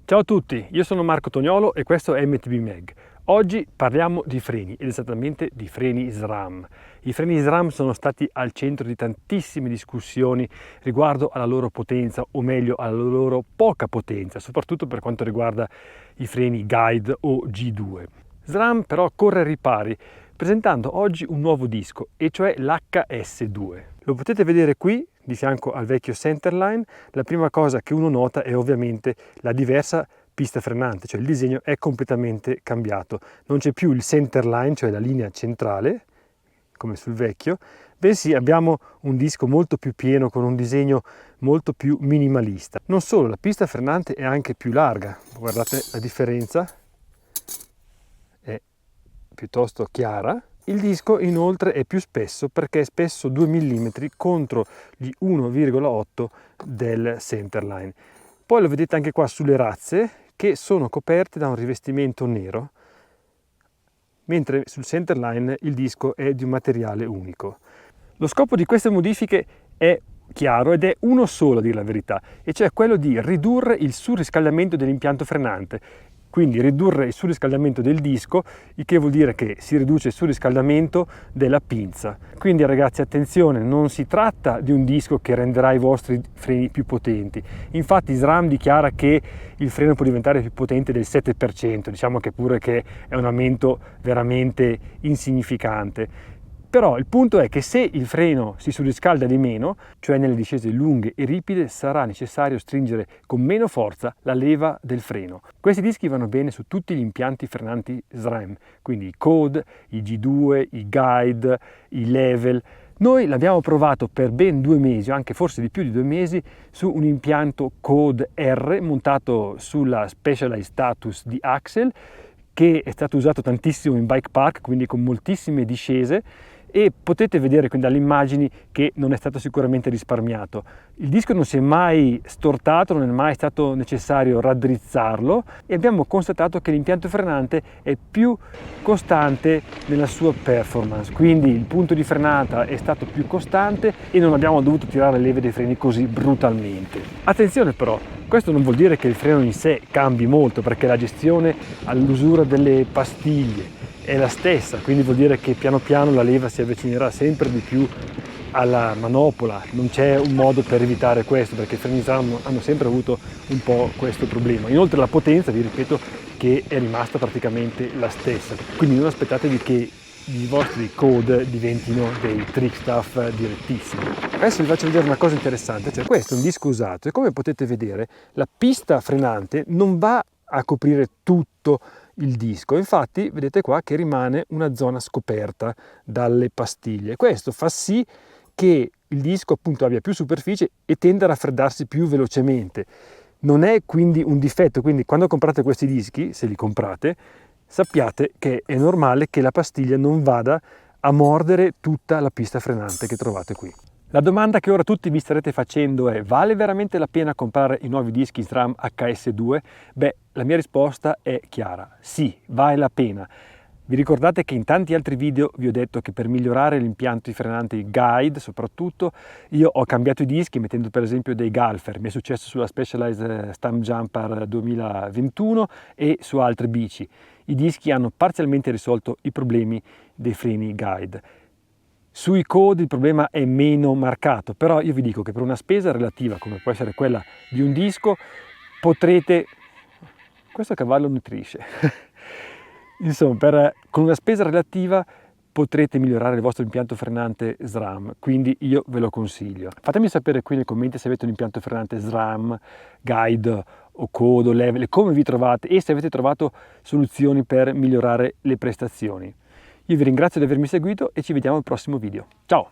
Ciao a tutti, io sono Marco Toniolo e questo è MTB Mag. Oggi parliamo di freni ed esattamente di freni SRAM. I freni SRAM sono stati al centro di tantissime discussioni riguardo alla loro potenza, o meglio alla loro poca potenza, soprattutto per quanto riguarda i freni Guide o G2. SRAM però corre ai ripari presentando oggi un nuovo disco, e cioè l'HS2. Lo potete vedere qui di fianco al vecchio centerline. La prima cosa che uno nota è ovviamente la diversa pista frenante, cioè il disegno è completamente cambiato. Non c'è più il centerline, cioè la linea centrale, come sul vecchio, bensì abbiamo un disco molto più pieno con un disegno molto più minimalista. Non solo, la pista frenante è anche più larga, guardate la differenza, è piuttosto chiara. Il disco inoltre è più spesso perché è spesso 2 mm contro gli 1,8 del centerline. Poi lo vedete anche qua sulle razze che sono coperte da un rivestimento nero, mentre sul centerline il disco è di un materiale unico. Lo scopo di queste modifiche è chiaro ed è uno solo, a dire la verità, e cioè quello di ridurre il surriscaldamento dell'impianto frenante. Quindi ridurre il surriscaldamento del disco, il che vuol dire che si riduce il surriscaldamento della pinza. Quindi ragazzi, attenzione, non si tratta di un disco che renderà i vostri freni più potenti. Infatti SRAM dichiara che il freno può diventare più potente del 7%, diciamo che pure che è un aumento veramente insignificante. Però il punto è che se il freno si surriscalda di meno, cioè nelle discese lunghe e ripide, sarà necessario stringere con meno forza la leva del freno. Questi dischi vanno bene su tutti gli impianti frenanti SRAM, quindi i Code, i G2, i Guide, i Level. Noi l'abbiamo provato per ben 2 mesi, o anche forse di più di 2 mesi, su un impianto Code R montato sulla Specialized Status di Axel, che è stato usato tantissimo in bike park, quindi con moltissime discese, e potete vedere quindi dalle immagini che non è stato sicuramente risparmiato. Il disco non si è mai stortato, non è mai stato necessario raddrizzarlo, e abbiamo constatato che l'impianto frenante è più costante nella sua performance, quindi il punto di frenata è stato più costante e non abbiamo dovuto tirare le leve dei freni così brutalmente. Attenzione però, questo non vuol dire che il freno in sé cambi molto, perché la gestione all'usura delle pastiglie è la stessa, quindi vuol dire che piano piano la leva si avvicinerà sempre di più alla manopola. Non c'è un modo per evitare questo, perché i freni SRAM hanno sempre avuto un po' questo problema. Inoltre la potenza, vi ripeto, che è rimasta praticamente la stessa, quindi non aspettatevi che i vostri Code diventino dei trick stuff direttissimi. Adesso vi faccio vedere una cosa interessante, cioè questo è un disco usato e come potete vedere la pista frenante non va a coprire tutto il disco, infatti vedete qua che rimane una zona scoperta dalle pastiglie. Questo fa sì che il disco appunto abbia più superficie e tenda a raffreddarsi più velocemente. Non è quindi un difetto, quindi quando comprate questi dischi, se li comprate, sappiate che è normale che la pastiglia non vada a mordere tutta la pista frenante che trovate qui. La domanda che ora tutti vi starete facendo è: vale veramente la pena comprare i nuovi dischi SRAM HS2? Beh, la mia risposta è chiara: sì, vale la pena. Vi ricordate che in tanti altri video vi ho detto che per migliorare l'impianto frenante Guide soprattutto, io ho cambiato i dischi mettendo per esempio dei Galfer. Mi è successo sulla Specialized Stump Jumper 2021 e su altre bici. I dischi hanno parzialmente risolto i problemi dei freni Guide. Sui Code il problema è meno marcato, però io vi dico che per una spesa relativa come può essere quella di un disco potrete... Questo cavallo nutrisce. Insomma, con una spesa relativa potrete migliorare il vostro impianto frenante SRAM, quindi io ve lo consiglio. Fatemi sapere qui nei commenti se avete un impianto frenante SRAM, Guide o Code o Level, come vi trovate e se avete trovato soluzioni per migliorare le prestazioni. Io vi ringrazio di avermi seguito e ci vediamo al prossimo video. Ciao!